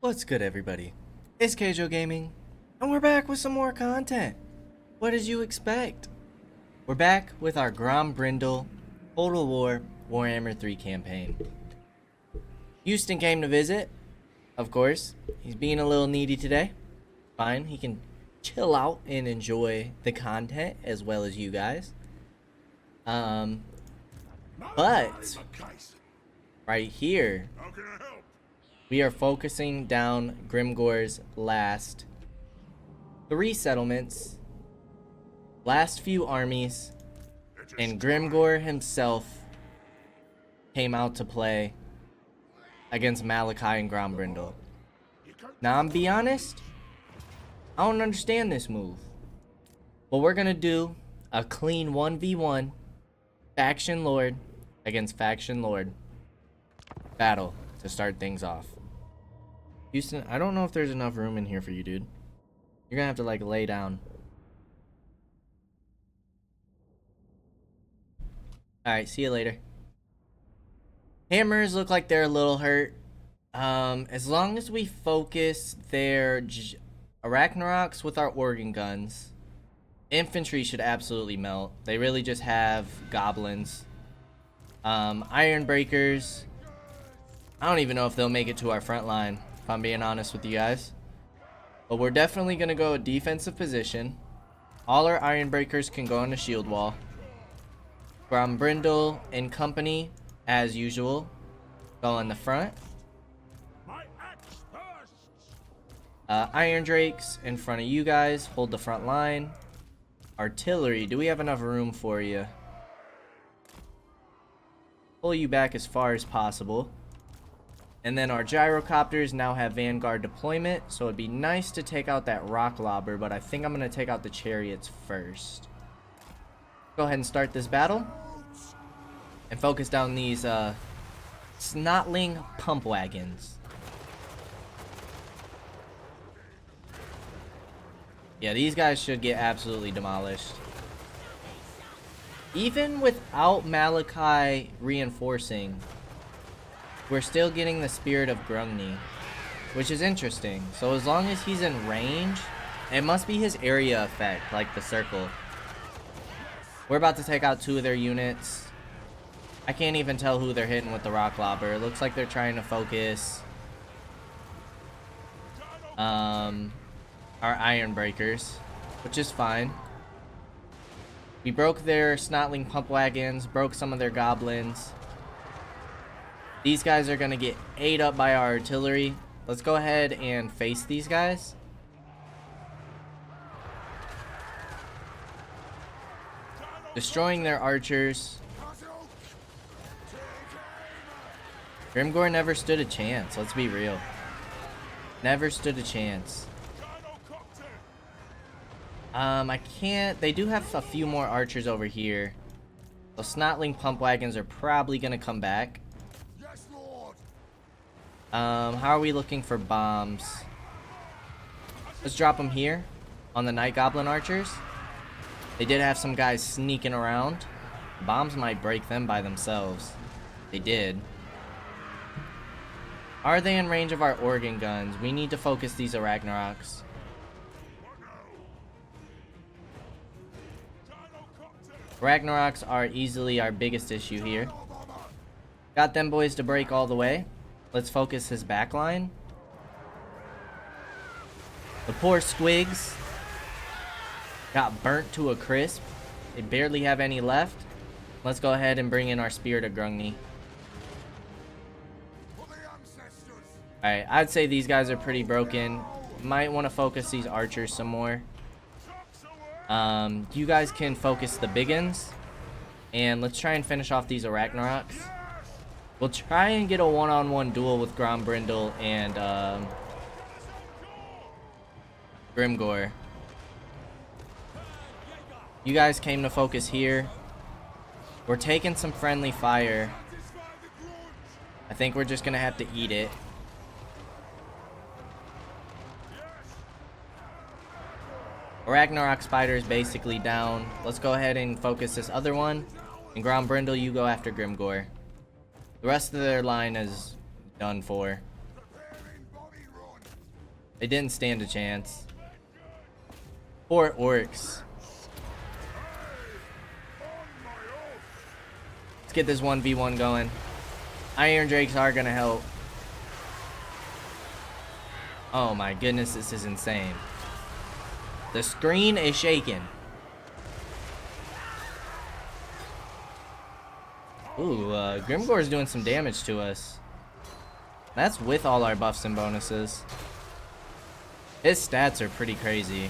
What's good, everybody? It's Kaige-O Gaming, and we're back with some more content. What did you expect? We're back with our Grombrindal Total War Warhammer 3 campaign. Houston came to visit, of course. He's being a little needy today. Fine, he can chill out and enjoy the content as well as you guys. But right here, we are focusing down Grimgor's last 3 settlements, last few armies, and Grimgor himself came out to play against Malachi and Grombrindal. Now, I'm be honest, I don't understand this move. But we're gonna do a clean 1v1 faction lord against faction lord battle to start things off. Houston, I don't know if there's enough room in here for you, dude. You're gonna have to, like, lay down. Alright, see you later. Hammers look like they're a little hurt. As long as we focus their Arachnaroks with our organ guns, infantry should absolutely melt. They really just have goblins. Iron breakers, I don't even know if they'll make it to our front line, if I'm being honest with you guys. But we're definitely going to go a defensive position. All our iron breakers can go on the shield wall. Grombrindal and company, as usual, go in the front. Iron drakes in front of you guys, hold the front line. Artillery, do we have enough room for you? Pull you back as far as possible. And then our gyrocopters now have vanguard deployment, so it'd be nice to take out that rock lobber, but I think I'm going to take out the chariots first. Go ahead and start this battle. And focus down these snotling pump wagons. Yeah, these guys should get absolutely demolished. Even without Malachi reinforcing, we're still getting the spirit of Grungni, which is interesting. So as long as he's in range, it must be his area effect, like the circle. We're about to take out 2 of their units. I can't even tell who they're hitting with the rock lobber. It looks like they're trying to focus our iron breakers, which is fine. We broke their snotling pump wagons, broke some of their goblins. These guys are gonna get ate up by our artillery. Let's go ahead and face these guys. Destroying their archers. Grimgor never stood a chance, let's be real. Never stood a chance. I can't... They do have a few more archers over here. The snotling pump wagons are probably gonna come back. How are we looking for bombs? Let's drop them here on the night goblin archers. They did have some guys sneaking around. Bombs might break them by themselves. They did. Are they in range of our organ guns? We need to focus these Arachnaroks. Arachnaroks are easily our biggest issue here. Got them boys to break all the way. Let's focus his back line. The poor squigs got burnt to a crisp. They barely have any left. Let's go ahead and bring in our Spirit of Grungni. Alright, I'd say these guys are pretty broken. Might want to focus these archers some more. You guys can focus the biggins. And let's try and finish off these Arachnaroks. We'll try and get a one-on-one duel with Grombrindal and Grimgor. You guys came to focus here. We're taking some friendly fire. I think we're just gonna have to eat it. Ragnarok Spider is basically down. Let's go ahead and focus this other one. And Grombrindal, you go after Grimgor. The rest of their line is done for. They didn't stand a chance. Poor orcs. Let's get this 1v1 going. Iron Drakes are gonna help. Oh my goodness, this is insane. The screen is shaking. Ooh, Grimgore's doing some damage to us. That's with all our buffs and bonuses. His stats are pretty crazy.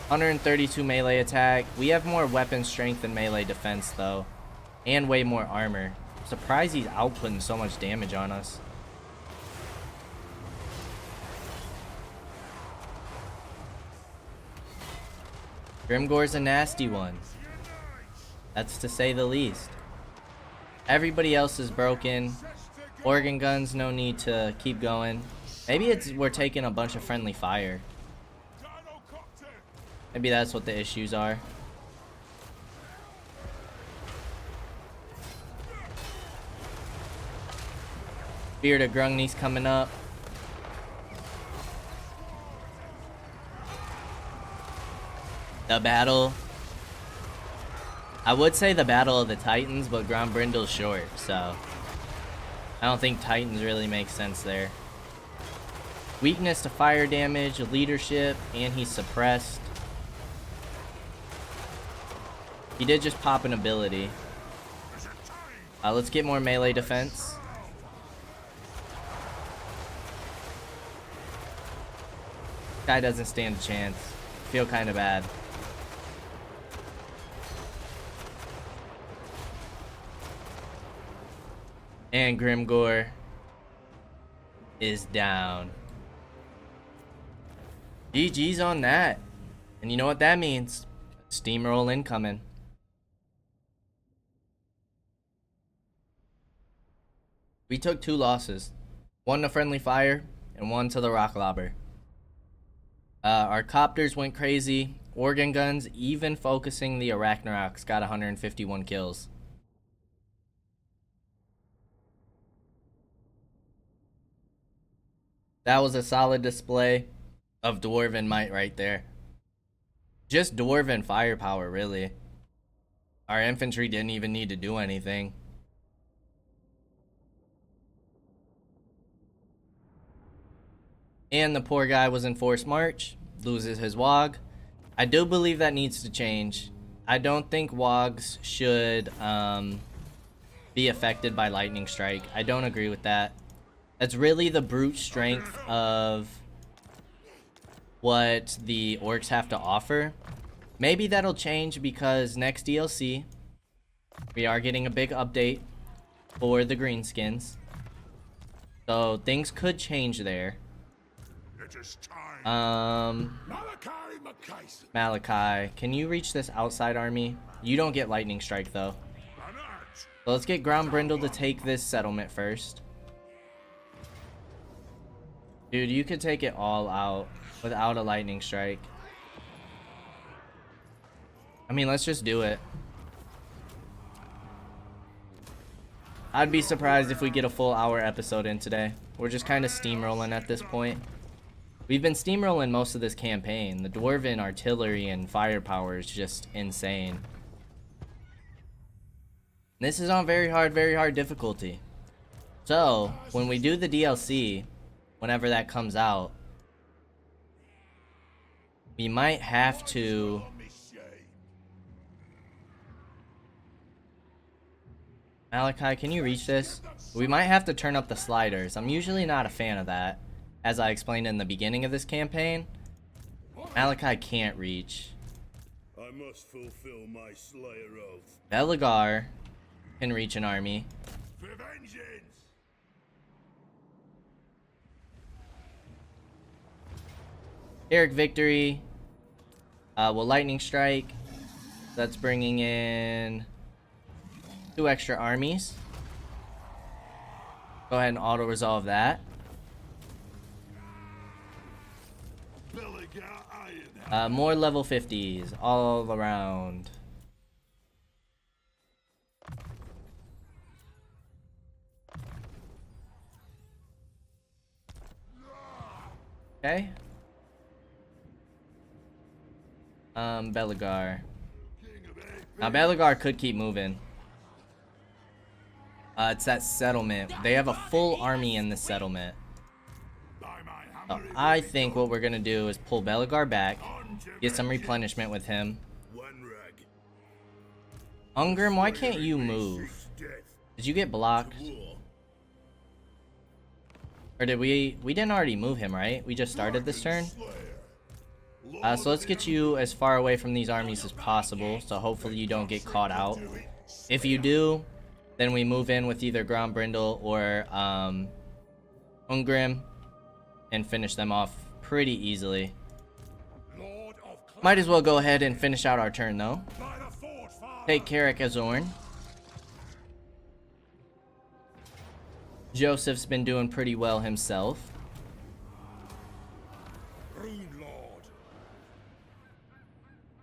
132 melee attack. We have more weapon strength and melee defense though. And way more armor. I'm surprised he's outputting so much damage on us. Grimgore's a nasty one. That's to say the least. Everybody else is broken. Organ guns, no need to keep going. Maybe we're taking a bunch of friendly fire. Maybe that's what the issues are. Beard of Grungni's coming up. The battle. I would say the Battle of the Titans, but Grombrindal's short, so I don't think Titans really make sense there. Weakness to fire damage, leadership, and he's suppressed. He did just pop an ability. Let's get more melee defense. Guy doesn't stand a chance. Feel kind of bad. And Grimgore is down. GG's on that. And you know what that means? Steamroll incoming. We took 2 losses. 1 to friendly fire and 1 to the rock lobber. Our copters went crazy. Organ guns, even focusing the Arachnaroks, got 151 kills. That was a solid display of Dwarven might right there. Just Dwarven firepower, really. Our infantry didn't even need to do anything. And the poor guy was in forced march, loses his Wog. I do believe that needs to change. I don't think Wogs should be affected by lightning strike. I don't agree with that. That's really the brute strength of what the orcs have to offer. Maybe that'll change because next DLC, we are getting a big update for the greenskins. So things could change there. Malachi, can you reach this outside army? You don't get lightning strike though. So let's get Grombrindal to take this settlement first. Dude, you could take it all out without a lightning strike. I mean, let's just do it. I'd be surprised if we get a full hour episode in today. We're just kind of steamrolling at this point. We've been steamrolling most of this campaign. The Dwarven artillery and firepower is just insane. This is on very hard difficulty. So, when we do the DLC, whenever that comes out, we might have to Malachi, can you reach this? We might have to turn up the sliders. I'm usually not a fan of that, as I explained in the beginning of this campaign. Malachi can't reach. I must fulfill my Slayer oath. Belagar can reach an army. For vengeance. Eric Victory will lightning strike. That's bringing in 2 extra armies. Go ahead and auto resolve that. More level 50s all around. Okay. Belagar. Now Belagar could keep moving. It's that settlement. They have a full army in the settlement. So I think what we're gonna do is pull Belagar back, get some replenishment with him. Ungrim, why can't you move? Did you get blocked? Or did we didn't already move him, right? We just started this turn. So let's get you as far away from these armies as possible, so hopefully you don't get caught out. If you do, then we move in with either Grombrindal or Ungrim and finish them off pretty easily. Might as well go ahead and finish out our turn though. Take Kaige-O. Joseph's been doing pretty well himself.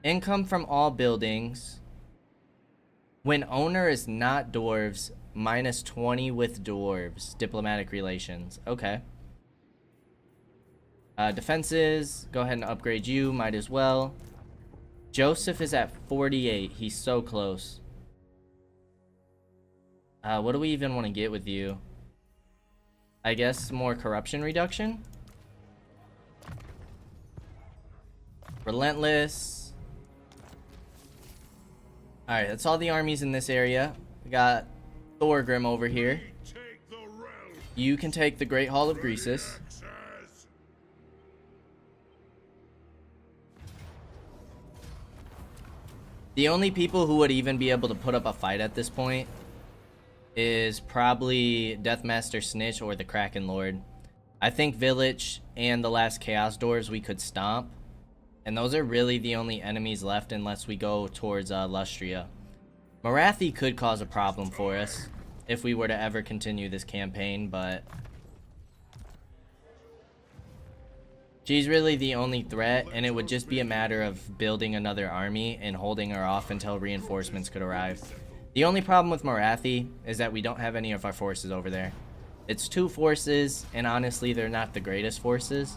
Income from all buildings. When owner is not dwarves, minus 20 with dwarves. Diplomatic relations. Okay. Defenses. Go ahead and upgrade you. Might as well. Joseph is at 48. He's so close. What do we even want to get with you? I guess more corruption reduction? Relentless. Alright, that's all the armies in this area. We got Thorgrim over here. You can take the Great Hall of Greasus. The only people who would even be able to put up a fight at this point is probably Deathmaster Snitch or the Kraken Lord. I think Village and the last Chaos Doors we could stomp. And those are really the only enemies left unless we go towards Lustria. Morathi could cause a problem for us if we were to ever continue this campaign, but she's really the only threat, and it would just be a matter of building another army and holding her off until reinforcements could arrive. The only problem with Morathi is that we don't have any of our forces over there. It's 2 forces, and honestly, they're not the greatest forces.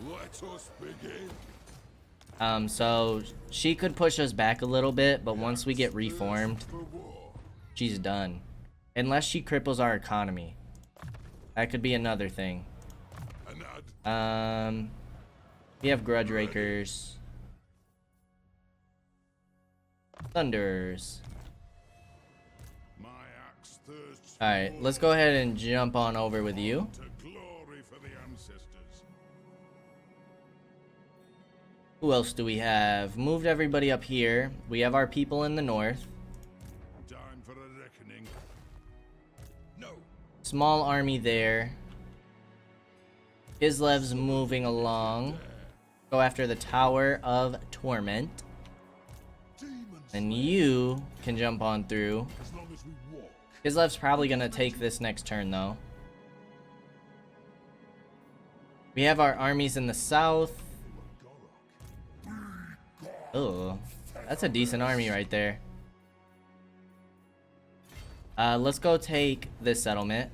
Let us begin. So she could push us back a little bit, but once we get reformed, she's done. Unless she cripples our economy. That could be another thing. We have Grudge Rakers. Thunders. Alright, let's go ahead and jump on over with you. Who else do we have? Moved everybody up here. We have our people in the north. Time for a reckoning. No. Small army there. Kislev's moving along. Go after the Tower of Torment. And you can jump on through. Kislev's probably gonna take this next turn though. We have our armies in the south. Oh, that's a decent army right there. Let's go take this settlement.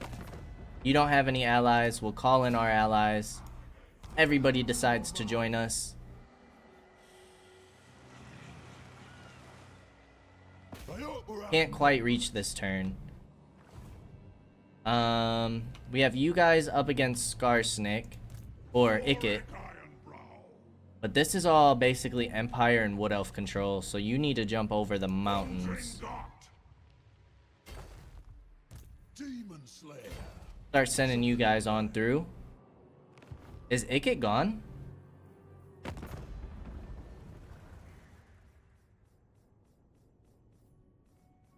You don't have any allies. We'll call in our allies. Everybody decides to join us. Can't quite reach this turn. We have you guys up against Skarsnik or Ikit. But this is all basically Empire and Wood Elf control, so you need to jump over the mountains. Start sending you guys on through. Is Ikit gone?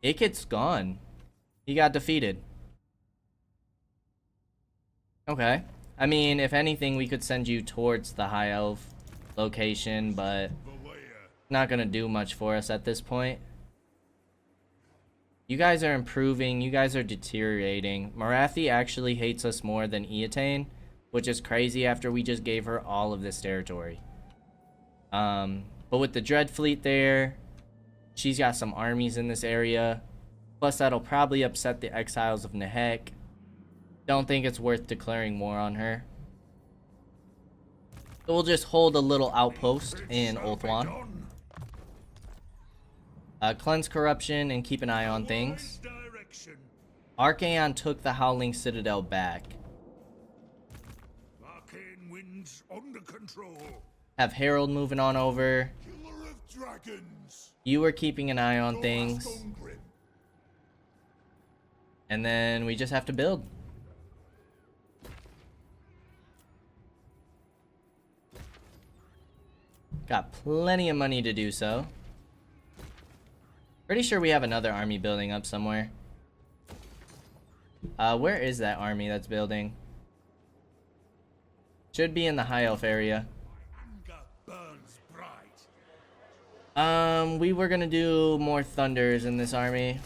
Ikit's gone. He got defeated. Okay. I mean, if anything, we could send you towards the High Elf location, but not gonna do much for us at this point. You guys are improving. You guys are deteriorating. Morathi actually hates us more than Eataine, which is crazy after we just gave her all of this territory. But with the Dread Fleet there, she's got some armies in this area. Plus, that'll probably upset the Exiles of Nehek. Don't think it's worth declaring war on her. So we'll just hold a little outpost in Ulthuan. Cleanse corruption and keep an eye on things. Archaon took the Howling Citadel back. Arcane winds under control. Have Herald moving on over. Killer of dragons. You were keeping an eye on things. And then we just have to build. Got plenty of money to do so. Pretty sure we have another army building up somewhere. Where is that army that's building? Should be in the High Elf area. We were gonna do more Thunders in this army.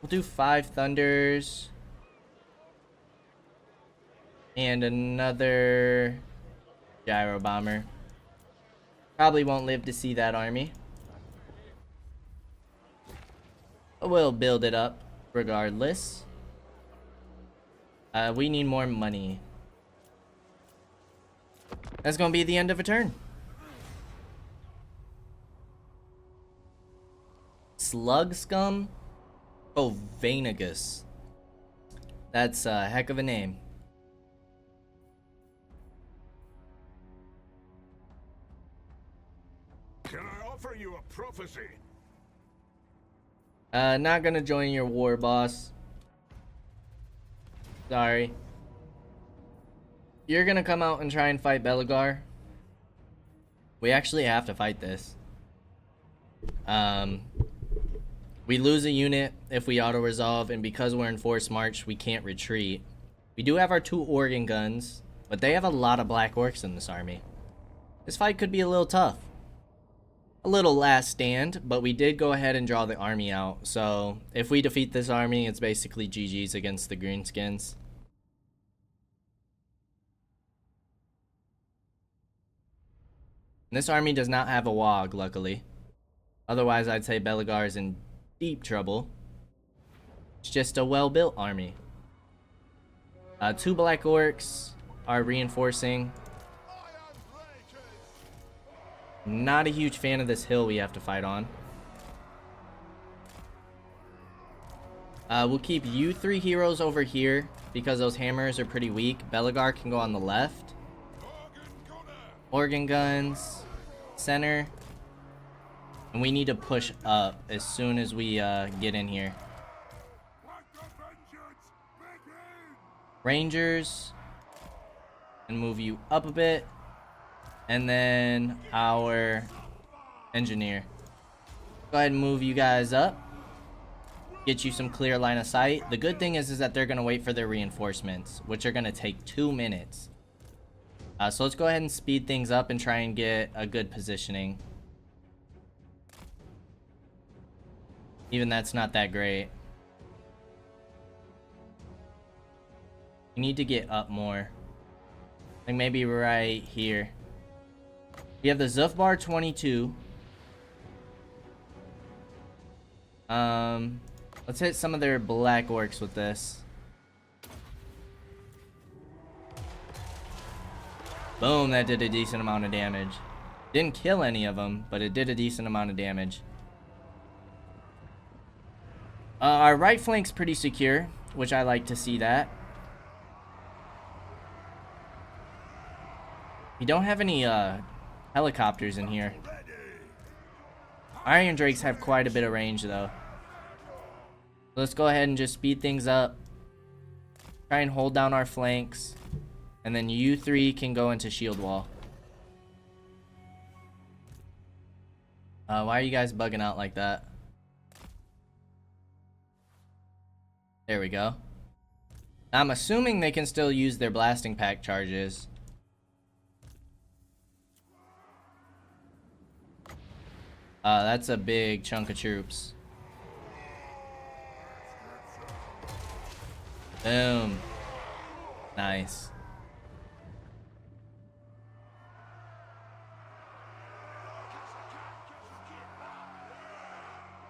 We'll do 5 Thunders. And another Gyro Bomber. Probably won't live to see that army. But we'll build it up regardless. We need more money. That's gonna be the end of a turn. Slug Scum? Oh, Venegus. That's a heck of a name. Can I offer you a prophecy? Not gonna join your war, boss. Sorry. You're gonna come out and try and fight Belegar. We actually have to fight this. We lose a unit if we auto-resolve, and because we're in forced march, we can't retreat. We do have our 2 organ guns, but they have a lot of black orcs in this army. This fight could be a little tough. A little last stand, but we did go ahead and draw the army out, so if we defeat this army, it's basically GG's against the Greenskins. And this army does not have a Wog, luckily. Otherwise, I'd say Belegar is in deep trouble. It's just a well-built army. 2 black orcs are reinforcing. Not a huge fan of this hill we have to fight on. We'll keep you 3 heroes over here because those hammers are pretty weak. Belegar can go on the left. Organ guns, center. And we need to push up as soon as we get in here. Rangers. And move you up a bit. And then our engineer. Go ahead and move you guys up. Get you some clear line of sight. The good thing is that they're going to wait for their reinforcements, which are going to take 2 minutes. So let's go ahead and speed things up and try and get a good positioning. Even that's not that great. We need to get up more. Like maybe right here. We have the Zufbar 22. Let's hit some of their black orcs with this. Boom, that did a decent amount of damage. Didn't kill any of them, but it did a decent amount of damage. Our right flank's pretty secure, which I like to see that. We don't have any helicopters in here. Iron Drakes have quite a bit of range though. So let's go ahead and just speed things up. Try and hold down our flanks. And then you 3 can go into shield wall. Why are you guys bugging out like that? There we go. I'm assuming they can still use their blasting pack charges. That's a big chunk of troops. Boom. Nice.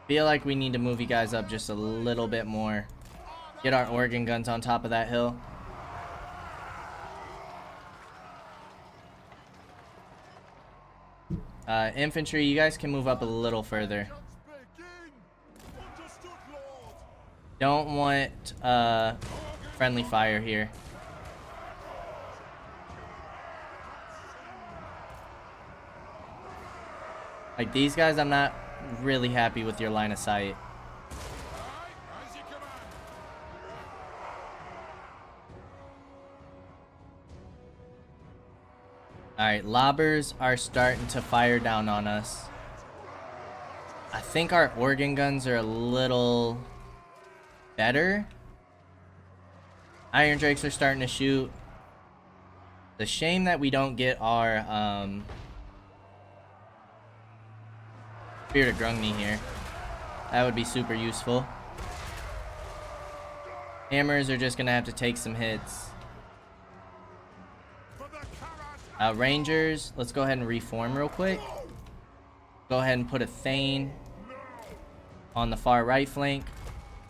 Feel like we need to move you guys up just a little bit more. Get our organ guns on top of that hill. Infantry, you guys can move up a little further. Don't want friendly fire here. Like these guys, I'm not really happy with your line of sight. Alright, lobbers are starting to fire down on us. I think our organ guns are a little better. Iron Drakes are starting to shoot. The shame that we don't get our Spirit of Grungni here. That would be super useful. Hammers are just gonna have to take some hits. Rangers, let's go ahead and reform real quick. Go ahead and put a Thane on the far right flank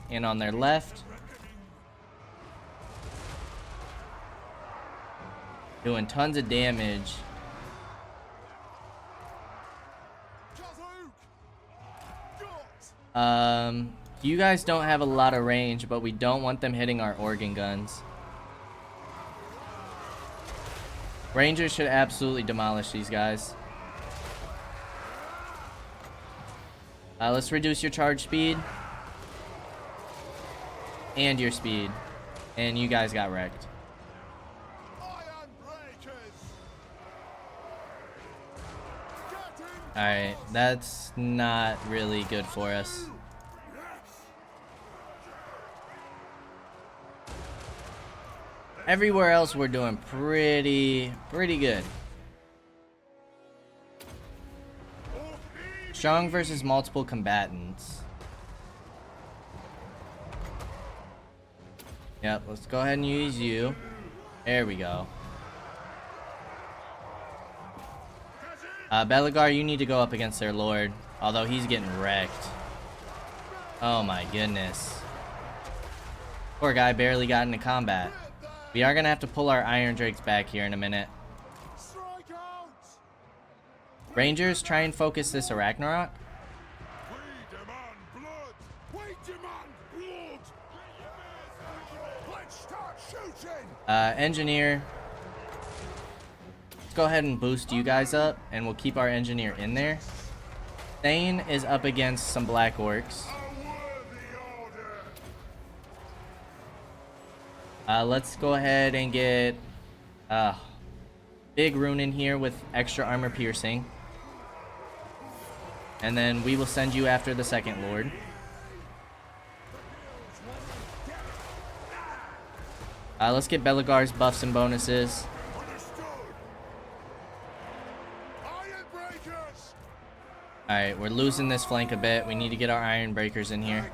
and on their left. Doing tons of damage. You guys don't have a lot of range, but we don't want them hitting our organ guns. Rangers should absolutely demolish these guys. Let's reduce your charge speed. And your speed. And you guys got wrecked. Alright, that's not really good for us. Everywhere else we're doing pretty good. Strong versus multiple combatants. Yep, let's go ahead and use you. There we go. Belagar, you need to go up against their lord. Although he's getting wrecked. Oh my goodness. Poor guy barely got into combat. We are gonna have to pull our Iron Drakes back here in a minute. Rangers, try and focus this Ragnarok. Engineer, let's go ahead and boost you guys up, and we'll keep our engineer in there. Thane is up against some black orcs. Let's go ahead and get big rune in here with extra armor piercing. And then we will send you after the second lord. Let's get Belagar's buffs and bonuses. Alright, we're losing this flank a bit. We need to get our Iron Breakers in here.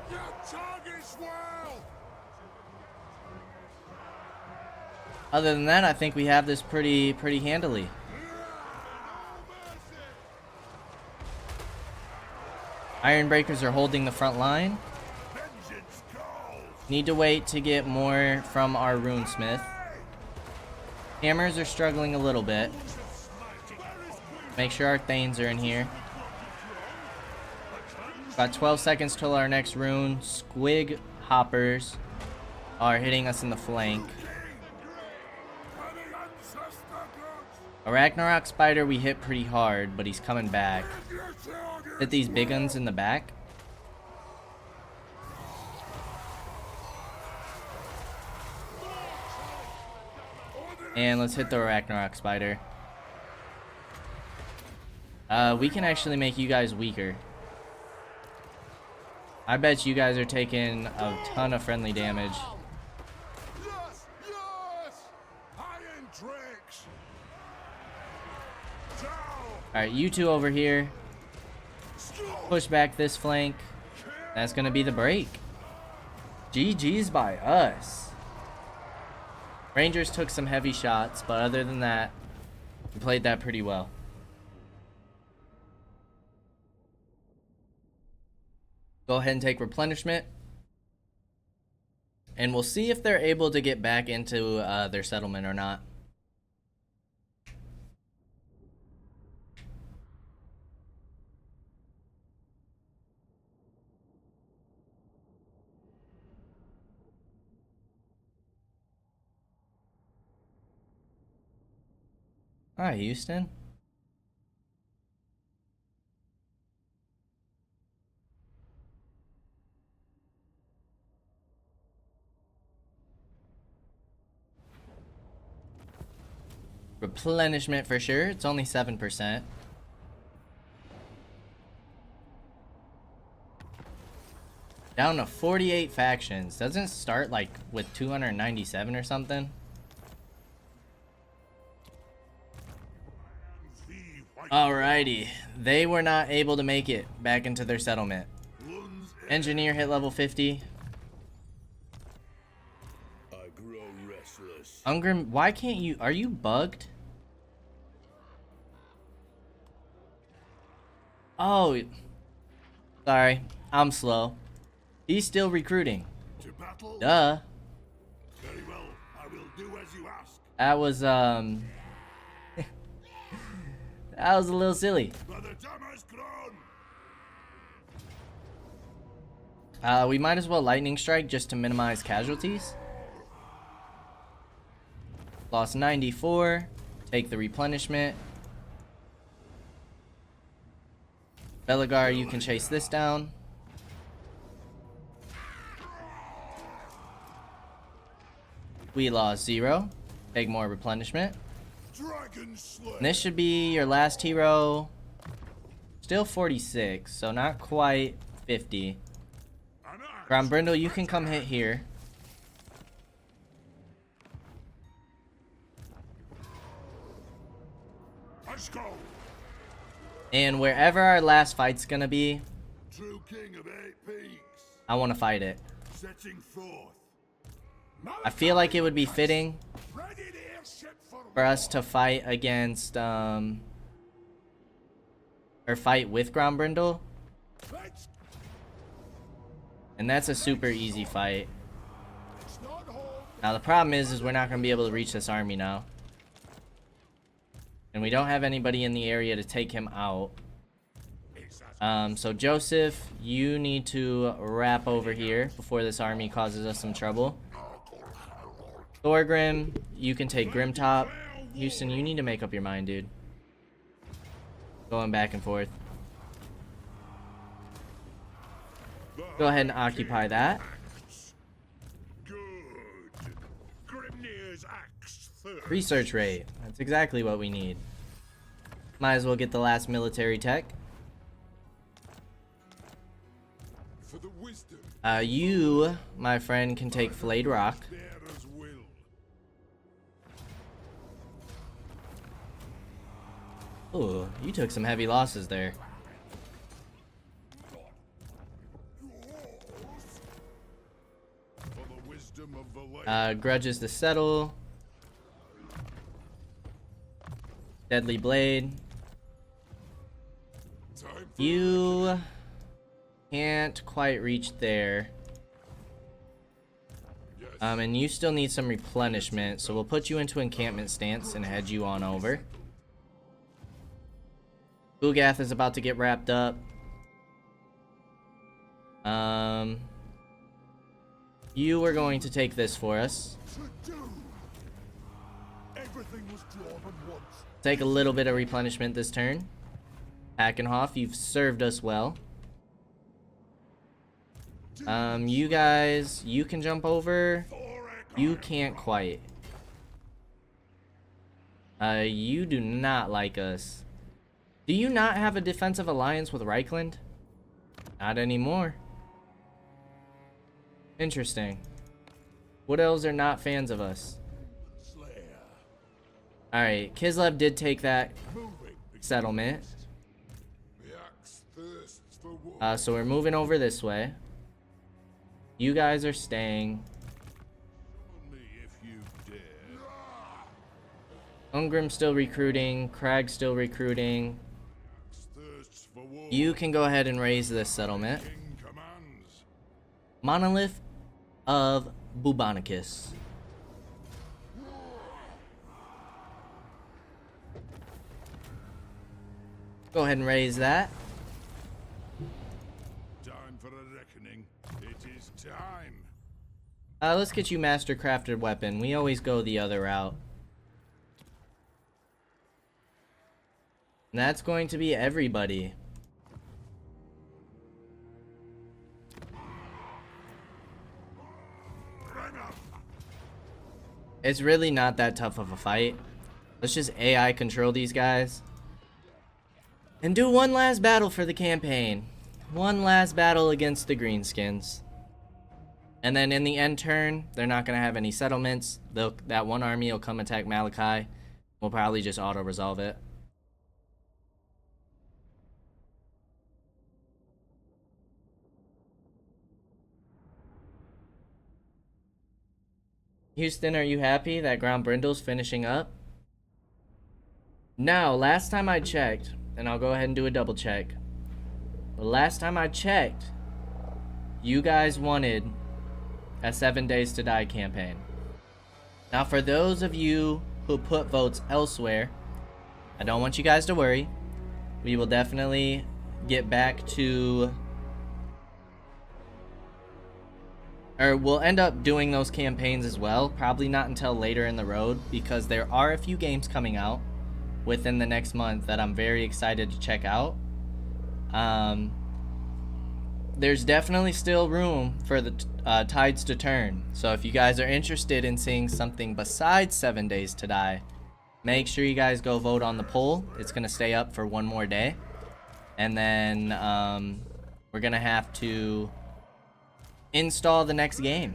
Other than that, I think we have this pretty handily. Iron Breakers are holding the front line. Need to wait to get more from our runesmith. Hammers are struggling a little bit. Make sure our Thanes are in here. About 12 seconds till our next rune. Squig hoppers are hitting us in the flank. A Ragnarok spider we hit pretty hard, but he's coming back. Hit these big uns in the back. And let's hit the Ragnarok spider. We can actually make you guys weaker. I bet you guys are taking a ton of friendly damage. Alright, you two over here. Push back this flank. That's gonna be the break. GG's by us. Rangers took some heavy shots, but other than that, we played that pretty well. Go ahead and take replenishment. And we'll see if they're able to get back into their settlement or not. Alright, Houston. Replenishment for sure. It's only 7%. Down to 48 factions. Doesn't it start like with 297 or something? Alrighty. They were not able to make it back into their settlement. Engineer hit level 50. I grow restless. Ungrim, why can't you? Are you bugged? Oh. Sorry. I'm slow. He's still recruiting. To battle? Duh. Very well. I will do as you ask. That was, that was a little silly. By the time has grown. We might as well lightning strike just to minimize casualties. Lost 94. Take the replenishment. Belagar, you can chase this down. We lost 0. Take more replenishment. Dragon Slayer. And this should be your last hero. Still 46, so not quite 50. Grombrindal, you can come hit here. Let's go. And wherever our last fight's gonna be, True king of 8 peaks. I want to fight it. Setting forth. I feel like it would be fitting Ready to airship for us to fight against, or fight with Grombrindal. Let's And that's a super easy fight. not hold. Now the problem is we're not gonna be able to reach this army now. And we don't have anybody in the area to take him out. So Joseph, you need to wrap over here before this army causes us some trouble. Thorgrim, you can take Grimtop. Houston, you need to make up your mind, dude. Going back and forth. Go ahead and occupy that. Good. Grimnir's axe third. Research rate. That's exactly what we need. Might as well get the last military tech. For the wisdom. You, my friend, can take Flayed Rock. Bearer's will. Ooh, you took some heavy losses there. For the wisdom of the lake. Grudges to settle. Deadly Blade. Time for You can't quite reach there. yes. And you still need some replenishment, so we'll put you into encampment stance and head you on over. Ugath is about to get wrapped up. You are going to take this for us. To do. Everything was drawn at once. Take a little bit of replenishment this turn. Hackenhoff, you've served us well. You guys, you can jump over. You can't quite. You do not like us. Do you not have a defensive alliance with Reichland? Not anymore. Interesting. What else are not fans of us? Slayer. Alright, Kislev did take that Moving. settlement. The axe thirsts for war. So we're moving over this way. You guys are staying. Only if you dare. Ungrim's still recruiting. Crag's still recruiting. Axe thirsts for war. You can go ahead and raise this settlement. King commands. Monolith of Bubonicus. Go ahead and raise that. Time for a reckoning. It is time. Let's get you master crafted weapon. We always go the other route. And that's going to be everybody. It's really not that tough of a fight. Let's just AI control these guys. And do one last battle for the campaign. One last battle against the greenskins. And then in the end turn, they're not going to have any settlements. That one army will come attack Malachi. We'll probably just auto-resolve it. Houston, are you happy that Grombrindal's finishing up? Now, last time I checked, and I'll go ahead and do a double check. But last time I checked, you guys wanted a 7 Days to Die campaign. Now, for those of you who put votes elsewhere, I don't want you guys to worry. We will definitely get back to... Or we'll end up doing those campaigns as well. Probably not until later in the road, because there are a few games coming out within the next month that I'm very excited to check out. There's definitely still room for the tides to turn. So if you guys are interested in seeing something besides 7 Days to Die, make sure you guys go vote on the poll. It's going to stay up for one more day. And then we're going to have to install the next game.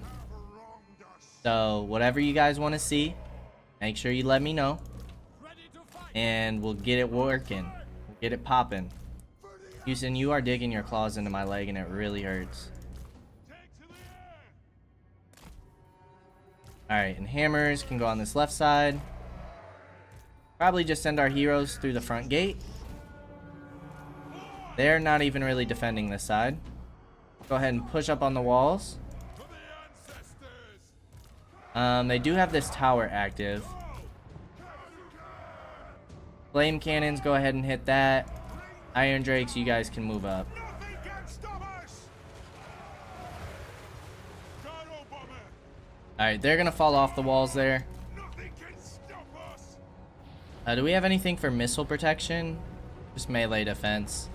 So whatever you guys want to see, make sure you let me know. And we'll get it working. We'll get it popping. Houston, you are digging your claws into my leg and it really hurts. Alright, and hammers can go on this left side. Probably just send our heroes through the front gate. They're not even really defending this side. Go ahead and push up on the walls. They do have this tower active. Flame cannons, go ahead and hit that. Iron Drakes, you guys can move up. Alright, they're gonna fall off the walls there. Do we have anything for missile protection? Just melee defense.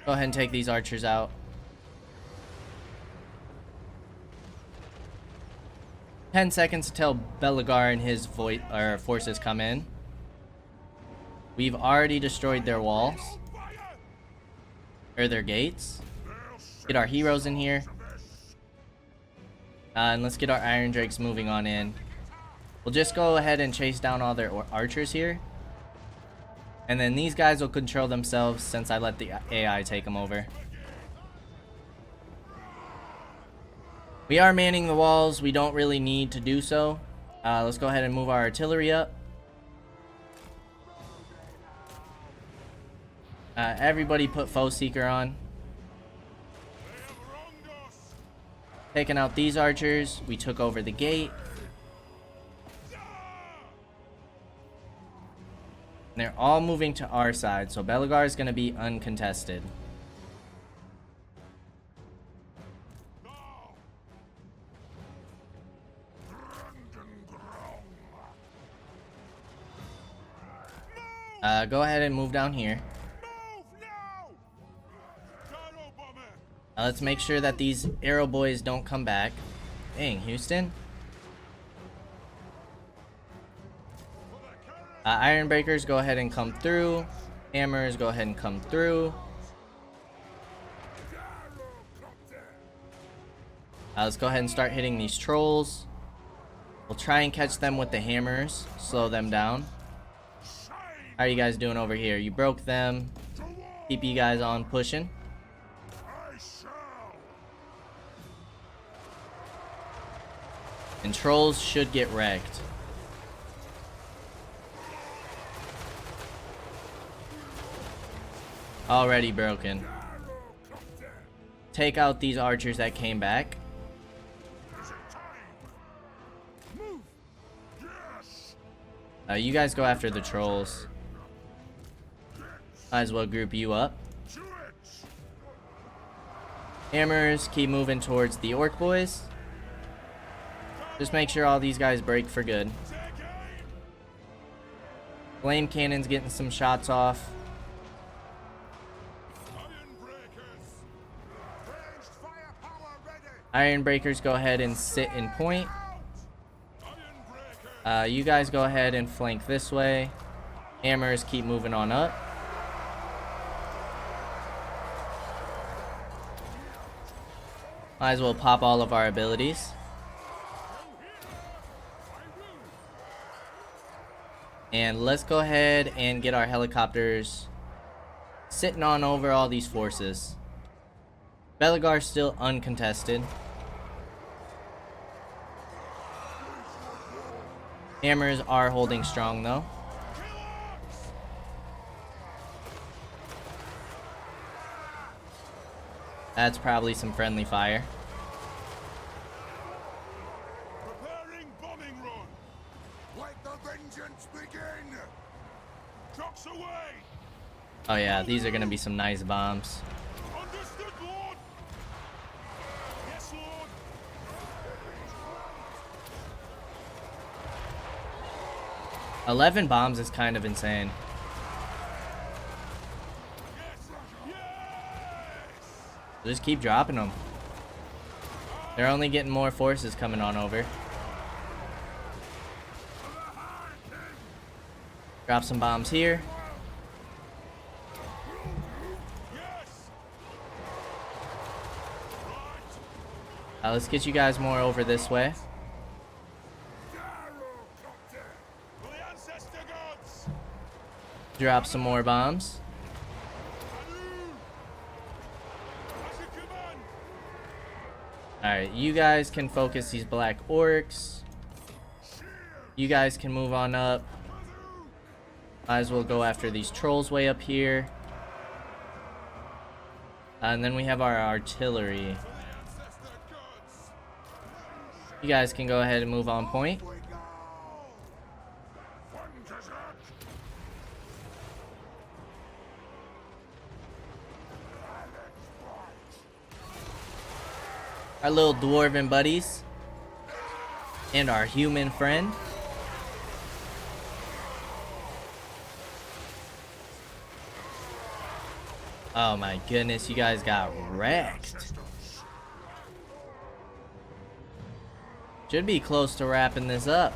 Go ahead and take these archers out. 10 seconds until Belagar and his forces come in. We've already destroyed their walls. Or their gates. Get our heroes in here. And let's get our Iron Drakes moving on in. We'll just go ahead and chase down all their archers here. And then these guys will control themselves since I let the AI take them over. We are manning the walls. We don't really need to do so. Let's go ahead and move our artillery up. Everybody put Foe Seeker on. Taking out these archers. We took over the gate. And they're all moving to our side, so Belagar is going to be uncontested. Go ahead and move down here. Let's make sure that these arrow boys don't come back. Dang, Houston. Iron Breakers, go ahead and come through. Hammers, go ahead and come through. Let's go ahead and start hitting these trolls. We'll try and catch them with the hammers. Slow them down. How are you guys doing over here? You broke them. Keep you guys on pushing. And trolls should get wrecked. Already broken. Take out these archers that came back. You guys go after the trolls. Might as well group you up. Hammers, keep moving towards the orc boys. Just make sure all these guys break for good. Flame cannons getting some shots off. Iron Breakers, go ahead and sit in point. You guys go ahead and flank this way. Hammers keep moving on up. Might as well pop all of our abilities. And let's go ahead and get our helicopters sitting on over all these forces. Belegar's still uncontested. Hammers are holding strong though. That's probably some friendly fire. Preparing bombing run. Let the vengeance begin. Trucks away. Oh yeah, these are gonna be some nice bombs. Understood, Lord. Yes, Lord. 11 bombs is kind of insane. Just keep dropping them. They're only getting more forces coming on over. Drop some bombs here. Let's get you guys more over this way. Drop some more bombs. Alright, you guys can focus these black orcs. You guys can move on up. Might as well go after these trolls way up here. And then we have our artillery. You guys can go ahead and move on point. Our little dwarven buddies. And our human friend. Oh my goodness, you guys got wrecked. Should be close to wrapping this up.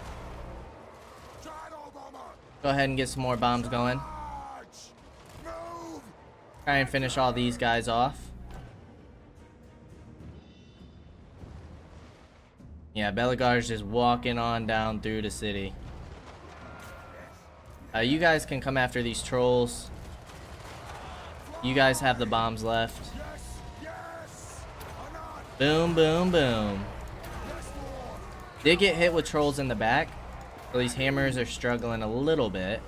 Go ahead and get some more bombs going. Try and finish all these guys off. Yeah, Belegar's just walking on down through the city. You guys can come after these trolls. You guys have the bombs left. Boom, boom, boom. Did get hit with trolls in the back, so these hammers are struggling a little bit.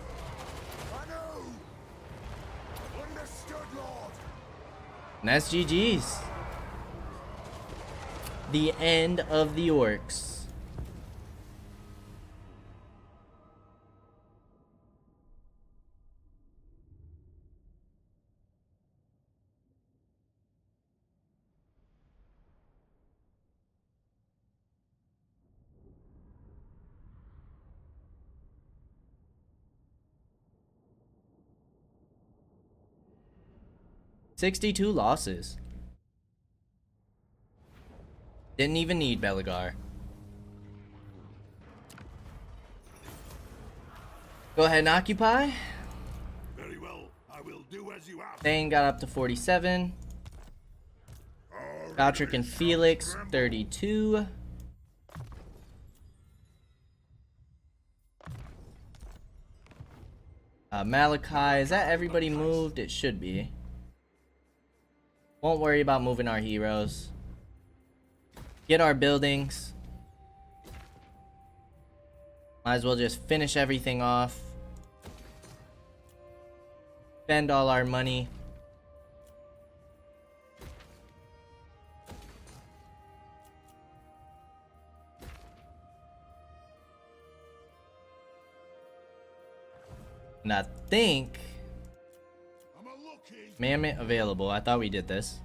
And that's GG's. The end of the orcs. $62 losses. Didn't even need Belegar. Go ahead and occupy. Very well. I will do as you ask. Thane got up to 47. Gotrek and Felix, 32. Malachi, is that everybody moved? It should be. Won't worry about moving our heroes. Get our buildings. Might as well just finish everything off. Spend all our money. And I think Mammoth available. I thought we did this.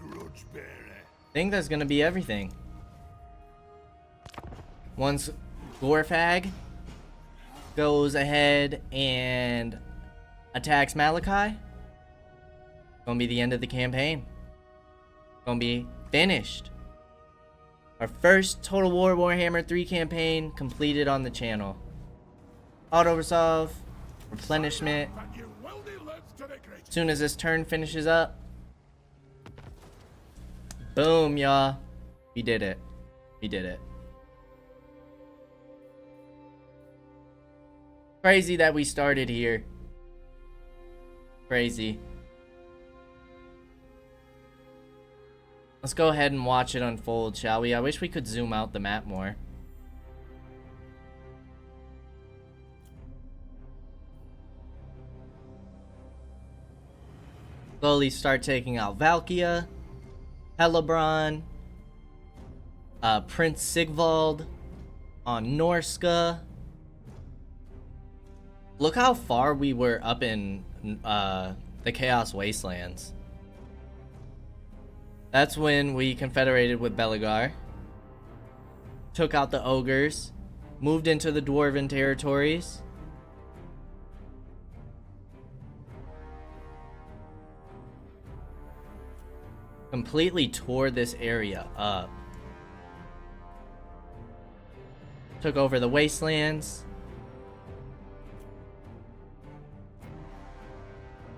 I think that's gonna be everything. Once Gorfag goes ahead and attacks Malachi, gonna be the end of the campaign. gonna be finished. Our first Total War Warhammer 3 campaign completed on the channel. Auto resolve, replenishment. As soon as this turn finishes up, boom, y'all. We did it. We did it. Crazy that we started here. Crazy. Let's go ahead and watch it unfold, shall we? I wish we could zoom out the map more. Slowly start taking out Valkia, Hellebrand, Prince Sigvald on Norska. Look how far we were up in the Chaos Wastelands. That's when we confederated with Belegar, took out the ogres, moved into the Dwarven territories. Completely tore this area up. Took over the wastelands.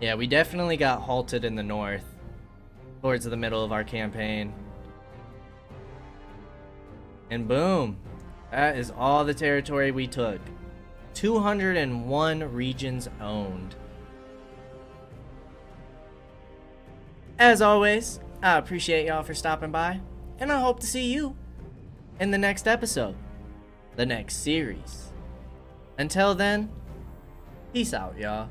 Yeah, we definitely got halted in the north towards the middle of our campaign. And boom, that is all the territory we took. 201 regions owned. As always, I appreciate y'all for stopping by, and I hope to see you in the next episode, the next series. Until then, peace out, y'all.